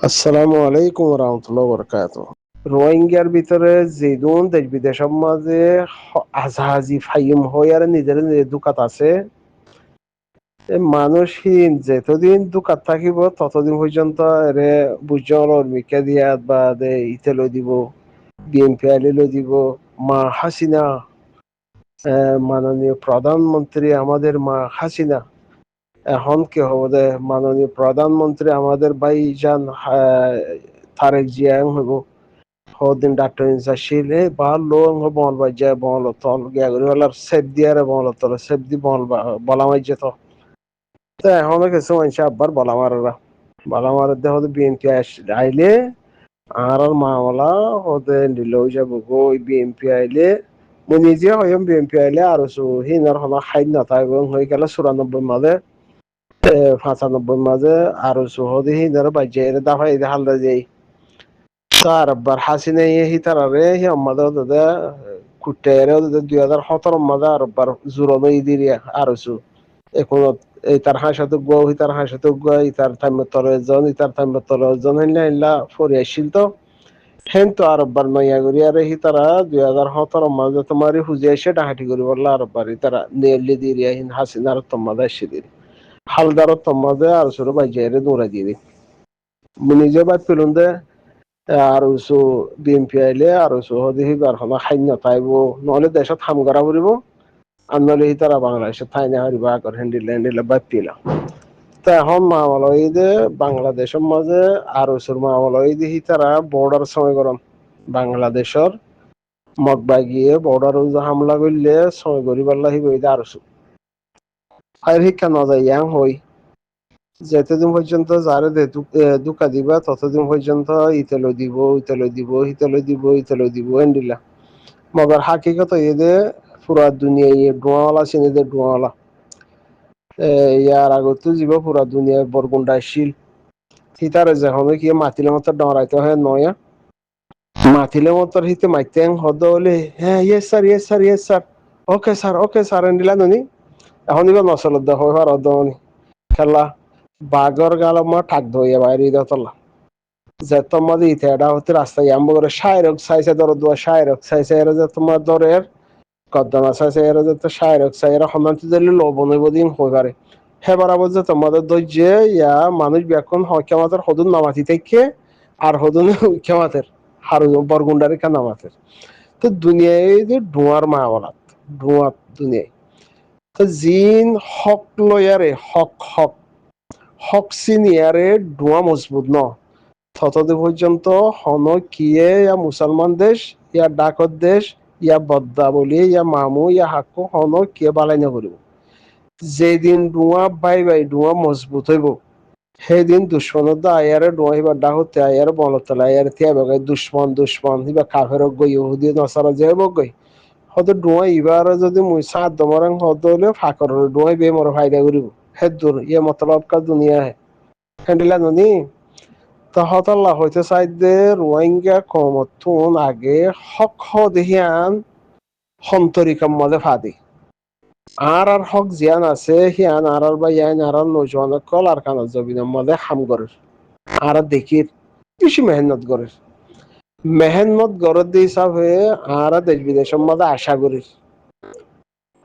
আসসালামু আলাইকুম রহমতুল্লাহ বরকাত। রোহিঙ্গার ভিতরে যেদুন দেশ বিদেশের মাঝে আজাহাজি ফাইম হই আর নিজের নিজের দুকাত আছে। মানুষহীন যতদিন দুকাত থাকিব ততদিন পর্যন্ত এরে বুঝল মিকা দিয়া বা দে ইতে লই দিব, বিএনপি আইলে লই দিব। মা হাসিনা, মাননীয় প্রধানমন্ত্রী আমাদের মা হাসিনা, এখন কি হব দে মাননীয় প্রধানমন্ত্রী আমাদের ভাইজান তারেক জিয়া হইব। হদিন ডাক্তার ইনসাশিল এ বা লো বল বাজে বল তল গিয়া করি হলার সেফ দিয়ারে বল তল সেফ দি বল বলা মাইজে তো এখন কিছু মানুষ আব্বার বলা মারা বলা মারা দে হতে বিএনপি আইলে আর মামলা হতে নিল যাব গো বিএনপি আইলে মই নিজে হইম বিএনপি আইলে আর হিনার হল খাদ্য থাকবে হয়ে গেল 94 মাঝে 95 মাঝে আর হতে হিনার বাজে দাফাই হালদা যাই তার আব্বার হাসিনা হি তারারে হি আম্মাদে হতে কুট্টাইরে হতে 2017 মাঝে আর আব্বার জুরনো ইদিরিয়া আর এখন এই তার হাসাতে গো তার হাসাতে গো তার টাইমে তলে জন তার টাইমে তলে জন হইলা হইলা ফরি আসছিল তো হেন তো আর বার নয়া করি আর হি তারা 2017 মাঝে তোমার হুজে এসে ডাহাটি করি বললা আর বারি তারা নেলি দিরিয়া হিন হাসিনার তোমাদে এসে দিরি হালদার তোমাদে আর সুর বাইজেরে দৌড়া দিরি নিজে বাদ পেলুন দে আর বিএনপি আইলে আর হদি হিবার হলা খান্য তাইব নহলে দেশত হাম করা ফুরিব আর নহলে হি তারা বাংলাদেশে ঠাই না হারিব আগর হ্যান্ডিলে বাদ পেলাম। তা এখন মামলা এই যে বাংলাদেশের মাঝে আর মামলা এই যে তারা বর্ডার সময় গরম বাংলাদেশের মগবাই গিয়ে বর্ডার হামলা করলে সময় করি পারলা হিব আর আর শিক্ষা না যায় ইয়াং হই যতদিন পর্যন্ত যারে দুকা দিবা ততদিন পর্যন্ত ইতেলো দিব ইতেলো দিব ইতেলো দিব ইতেলো দিব এন্ডিলা মগর হাকিকত এদে পুরা দুনিয়া ইয়ে ডোয়াওয়ালা চিনিদের ডোয়াওয়ালা ইয়ার আগতো জীব পুরা দুনিয়া বরগুন্ডা শিল হিতারে যখন কি মাতিলে মতো ডরাইতে হয় নয়া মাতিলে মতো হিতে মাইতে হদ হলে হ্যাঁ yes sir yes sir okay sir এন্ডিলা ননি এখন এবার নসলত দেখ আর অদমনি খেলা বাগর গাল মা ঠাক ধইয়া বাইরে দতলা যে তোমার ইতে এটা হতে রাস্তায় আম্ব করে শায়রক সাইসে ধরো দোয়া শায়রক সাইসে এরা যে তোমার ধরের কদ্দমা সাইসে এরা যে তো শায়রক সাই এরা সমান্তি দিলে লবণ হইব দিন হয়ে পারে হেবার আবার যে তোমাদের ধৈর্য ইয়া মানুষ ব্যাকুন হকেমাতের হদুন নামাতি থেকে আর হদুন ঐক্যমাতের হারু বরগুন্ডারে কা নামাতের তো দুনিয়ায় যে ডুয়ার মাওলাত ডুয়ার দুনিয়ায় তো জিন হক লয়ারে হক সিনিয়ারে ডুয়া মজবুত ন ততদিন পর্যন্ত হন কিয়ে ইয়া মুসলমান দেশ ইয়া ডাকত দেশ ইয়া বদ্দা বলি ইয়া মামু ইয়া হাক্কু হন কিয়ে বালাই নকরিব যেদিন ডুয়া বাই ডুয়া মজবুত হইব সেইদিন দুশ্মনত আয়ারে ডুয়া হিবা ডাকতে আয়ারে বলতলা আয়ারে থিয়া বগাই দুশ্মন হিবা কাফের গই ইহুদি নসারা যে বগই হয়তো ডুয়া ইবার যদি মুই সাত দমরাং হদ হলে ফাকর ডুয়াই বে মর ফায়দা করিব হেদুর ইয়ে মতলব কা দুনিয়া হে হ্যান্ডিলা ননি তহতল্লা হইতে চাইদে রোহিঙ্গা কমতুন আগে হক দেহিয়ান সন্তরিকাম মধ্যে ফাদি আর হক জিয়ান আছে হিয়ান আর বা ইয়ান আর নজওয়ান কল আর কানা জবিনের মধ্যে হাম করে আর দেখির বেশি মেহনত করে মেহনত গরত দিয়ে হিসাব হয়ে আর দেশ বিদেশের মধ্যে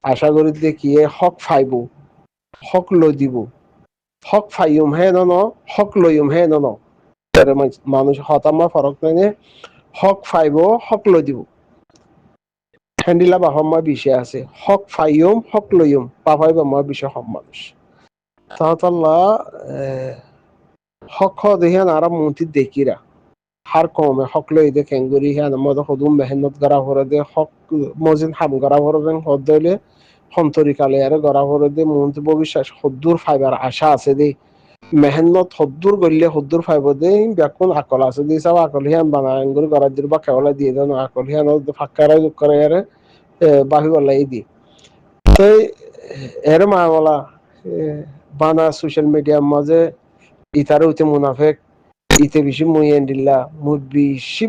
আশা করি দেখিয়ে হক ফাইব হক লই দিব হক ফাইম হে ন হক লইম হে ন মানুষ হতামা ফরক নাই হক ফাইব হক লই দিব হ্যান্ডিলা বা সময় বিষয় আছে হক ফাইম হক লইম পাপাই বা মই বিষয় সব মানুষ তাহতাল্লা হক দেহিয়ান আর মন্ত্রী দেখিরা হার কমে হক লই দে খেঙ্গুরি হ্যান মদ সদুম মেহনত করা ভরে দে হক মজিন হাম করা ভরে দেন হদ দইলে সন্তরিকালে আর গড়া ভরে দে মন্ত্রী ভবিষ্যৎ সদ্দুর ফাইবার আশা আছে দে মেহনত সদ্দুর গড়লে সদ্দুর ফাইব দে ব্যাকুন আকল আছে দে সব আকল হিয়ান বানা আঙ্গুর গড়া দির বা কেবলা দিয়ে দেন আকল হিয়ান ফাক্কারা যোগ করে আরে বাহি বলাই দি তো এর মা বলা বানা সোশ্যাল মিডিয়ার মাঝে ইতারে উঠে মুনাফেক ইতে বেশি মুই এন্ডিল্লা মু বেশি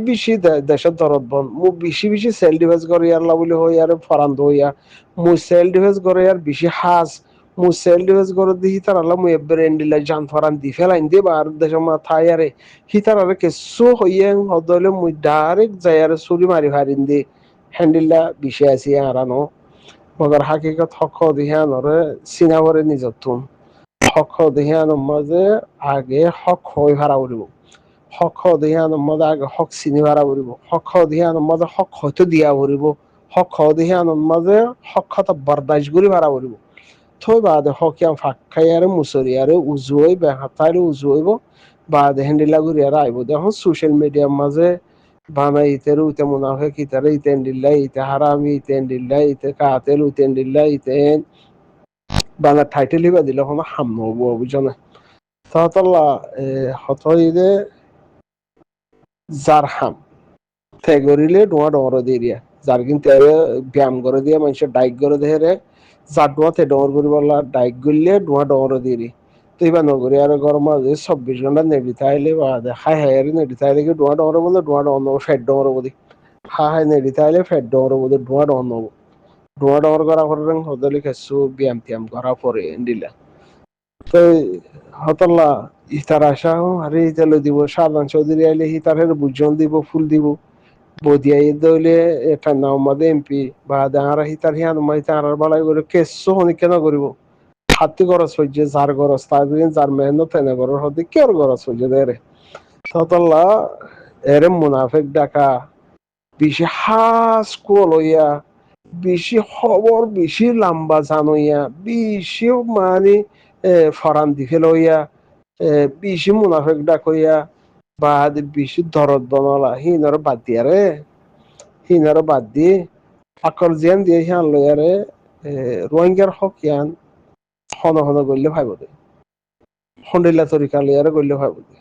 দেশের দরদ বন মু বেশি সেল ডিভাইস করে ইয়ারলা বলে হই আর ফরান্দ হইয়া মু সেল ডিভাইস করে আর বেশি হাজ mu self defense goro di hitarala mu ebbere endila jan faran di fela inde bar de ma thayare hitarare ke so hoyen hodole mu direct jayare suri mari harinde handilla bishasi arano মগর হাকিকত হক দিহানরে সিনাবরে নিজতুন হক দিহান মাঝে আগে হক হই ভাড়া উড়িব হক দিহান মাঝে আগে হক চিনি ভাড়া উড়িব হক দিহান মাঝে হক হয়তো দিয়া উড়িব হক দিহান মাঝে হক কথা বরদাস্ত করি ভাড়া উড়িব থই বাদে হকিয়াম ফাক্কাইয়ারে মুসরিয়ারে উজুই বেহাতারে উজুইব বাদে হেন্ডিলা গুরিয়ারে আইব দেখুন সোশ্যাল মিডিয়ার মাঝে বানাই ইতের উইতে মুনাফিক ইতারে ইতেন দিল্লাই ইতে হারামি ইতেন দিল্লাই ইতে কাতেল উইতেন দিল্লাই ইতেন বাংলা টাইটেল হিবা দিলে কোনো হাম নহব বুঝনে তাহতল্লা হতইদে যার হাম তে গরিলে ডোয়া ডর দিরিয়া যার কিন্তু ব্যায়াম করে দিয়ে মানুষের ডাইক করে দেহে যার ডোয়া তে ডর করিবলা ডাইক গলিলে ডোয়া ডর দিরি তো এবার নগরী আর গরম মাঝে 24 ঘন্টা নেড়ি থাইলে বা হাই হাই আর নেড়ি থাইলে কি ডোয়া ডর বলে ডোয়া ডর নব ফেট ডর বলি হাই হাই নেড়ি থাইলে ফেট ডর বলে ডোয়া ডর নব ডোয়া ডর করা পরে হদলি খেসু ব্যায়াম তিয়াম করা পরে দিলা তো হতল্লা ইতার আশা আরে ইতালে দিব সাধারণ চৌধুরী আইলে ইতারের বুঝন দিব ফুল দিব বদিয়াই দলে এটা নাও মাদে এমপি বা দাঁড়া হিতার হিয়ান মাই তার বালাই করে কেসো হনি কেন করিব হাতি গরজ হইছে যার গরজ তার দিন যার মেহনত এনে গরজ হতে কের গরজ হইছে দেরে ততল্লা এরে মুনাফিক ডাকা বেশি হাস লইয়া বেশি খবর বেশি লম্বা জানইয়া বেশি মানে ফরান দিকে লইয়া বেশি মুনাফিক ডাকইয়া বা বেশি দরদ বনলা হিনর বাদ দিয়ারে হিনারো বাদ দি আকর জিয়ান দিয়ে হিয়ান লয়ারে রোহিঙ্গার হক ইয়ান হন হন গল্লে ভাইব দে হন্ডিল্লা তরিকা লয়ারে গল্লে ভাইব দে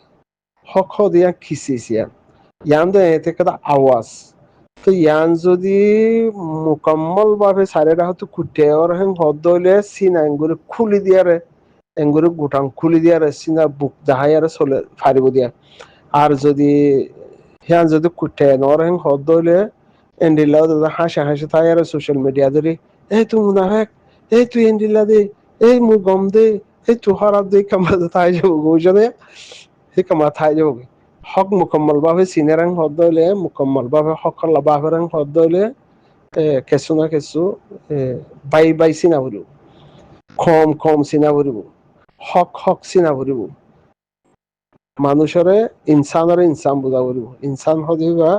হক হ দিয়া খিসিয়ান ইয়ান দে এতে কথা আওয়াজ তো ইয়ান যদি মুকম্মল ভাবে সারেরা হয়তো কুটে ওর হেন হদ হইলে সিনা এঙ্গুরি খুলি দিয়ারে এঙ্গুরি গুটাং খুলি দিয়ারে সিনা বুক দাহাইয়ারে চলে ফারিব দিয়া আর যদি হিয়ান যদি কুটে নর হেন হদ হইলে এন্ডিল্লাও দাদা হাসে হাসে তাই আর সোশ্যাল মিডিয়া ধরি এই তুই মুনাফেক এই তুই এন্ডিল্লা দে এই মু গম দে এই তুই হরাব দে কামা তাই যাবো বুঝনে সেই কামা তাই যাবো হক মুকম্মল ভাবে সিনেরাং হদ হইলে মুকম্মল ভাবে হকলা বাহেরাং হদ হইলে কেঁচু না কেঁচু বাই বাই চিনা ভরিব কম কম চিনা ভরিব হক হক চিনা ভরিব মানুষরে ইনসানরে ইনসান বুঝা ভরিব ইনসান হদিবা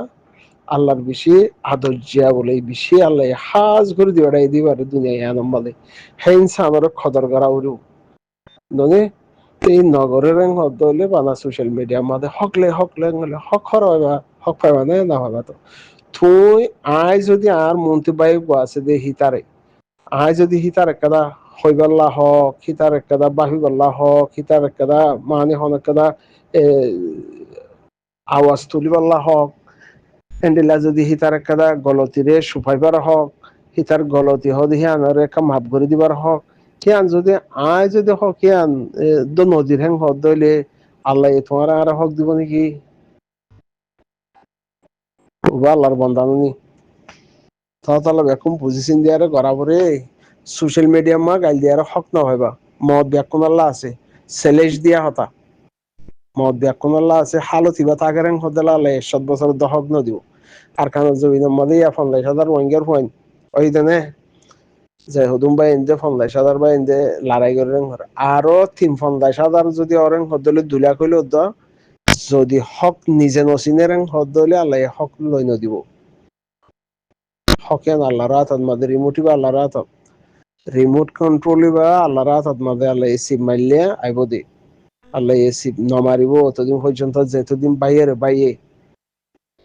আল্লাহর বেশি আদর্জিয়া বলে বেশি আল্লাহ হাজ করে দিবাটাই দিবার দুনিয়ায় আনম বলে হে ইনসানের খদর করা উড়ু ননে এই নগরের হদ হইলে বানা সোশ্যাল মিডিয়ার মাঝে হকলে হকলে হক হরবা হক পাইবা না হবা তো তুই আয় যদি আর মন্ত্রী বায়ু আছে দে হিতারে আয় যদি হিতার একটা হইবাল্লা হক হিতার একটা বাহিবাল্লা হক হিতার একটা মানে হন একটা আওয়াজ তুলিবাল্লা হক এন্ডিলা যদি হিতার একটা গলতিরে সুফাইবার হক হিতার গলতি হদি হিয়ানরে একটা মাপ করে দিবার হক হিয়ান যদি আয় যদি হক হিয়ান নদীর হ্যাং হদ দইলে আল্লাহ তোমার আর হক দিব নাকি ওবা আল্লাহর বন্দানি তাহলে এখন বুঝিছিন দিয়ারে গড়াবরে সোশ্যাল মিডিয়া মা গাইল দিয়ারে হক না হইবা মদ ব্যাকুন আল্লাহ আছে সেলেশ দিয়া হতা মদ ব্যাকুন আল্লাহ আছে হালতিবা তাগের হদেলা আল্লাহ 7 বছর দহক ন দিব আর কারণ জমিনের মধ্যে ইয়া 50,000 ওয়াঙ্গের পয়েন্ট ওই দেনে যে হুদুম বাই ইন্দে 50,000 বাই ইন্দে লড়াই করে আরো 50,000 যদি অরেং হদলে 2 লাখ হইলে যদি হক নিজে নসিনের হদলে আল্লাহ হক লই নদিব হকেন আল্লাহ রাত মাঝে রিমোট বা আল্লাহ রাত রিমোট কন্ট্রোল বা আল্লাহ রাত মাঝে আল্লাহ এসি মারলে আইব দে আল্লাহ এসি নমারিব অতদিন পর্যন্ত যেতদিন বাইয়ে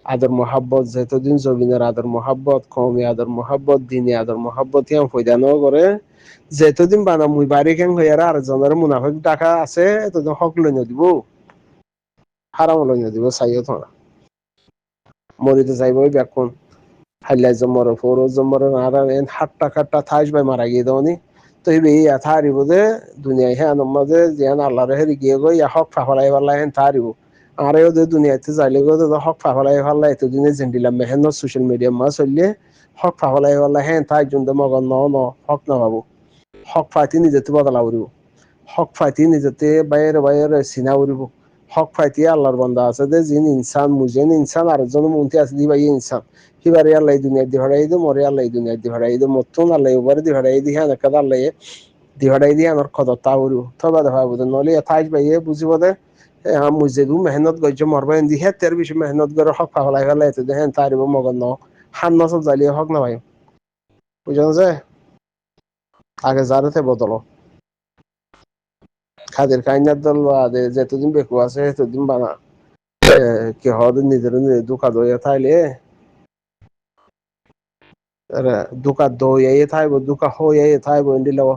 আদর মোহাব্বত যেতদিন জমিনের আদর মোহাব্বত কমে আদর মোহাব্বত দিনে আদর মোহাব্বত ইয়াম ফয়দানো করে যেতদিন বানা মুই বাড়ি কেন হইয়ারা আর জনের মুনাফিক টাকা আছে এতদিন হক লই নদিব হারাম লই নদিব চাইও তোমরা মরিতে যাইব ব্যাকুন হাইলাই জমর ফোর জমর আর এন 7 টাকা থাইস বাই মারা গিয়ে দনি তো এই থারিব যে দুনিয়ায় হ্যাঁ মাঝে যেন আল্লাহর হেরি গিয়ে গই হক ফাফলাই পাল্লা হেন থারিব আর এও যে দুনিয়াতে যাইলে গো হক ফাফলাই পাল্লা এতদিনে জেন্ডিলাম মেহেন সোশ্যাল মিডিয়া মা চললে হক ফাফলাই পাল্লা হেন থাই জুন মগন ন হক না পাবো হক ফাইতি নিজেতে বদলা উড়িব হক ফাইতি নিজেতে বাইরে বাইরে সিনা উড়িব হক ফাইতি আল্লাহর বান্দা আছে দে জিন ইনসান মুজেন ইনসান আর জন মন্তি আছে দি ভাই ইনসান হিবারে আল্লাহ দুনিয়া দি হড়াই দে মরে আল্লাহ দুনিয়া দি হড়াই দে মতুন আল্লাহ উপরে দি হড়াই দি হ্যাঁ কাদা আল্লাহ দি হড়াই দি আমার কত তাউরু তবা দেখা বুঝে নলি থাইজ ভাইয়ে বুঝিব দে মুজে দু মেহনত গজ্জ মরবা এন্দি হে তের বেশি মেহনত করে হক ফাহলাই গেলে এতে দেখেন তারিব মগন ন হান নসল জালিয়ে হক না ভাই বুঝানো যায় আগে জারতে বদলো খাদের কাইনার দল আদে যেতদিন বেকু আছে সেতদিন বানা কি হদ নিজের নিজে দুকা দইয়া থাইলে দুকা দইয়া থাইব দুকা হইয়া থাইব এন্দি লও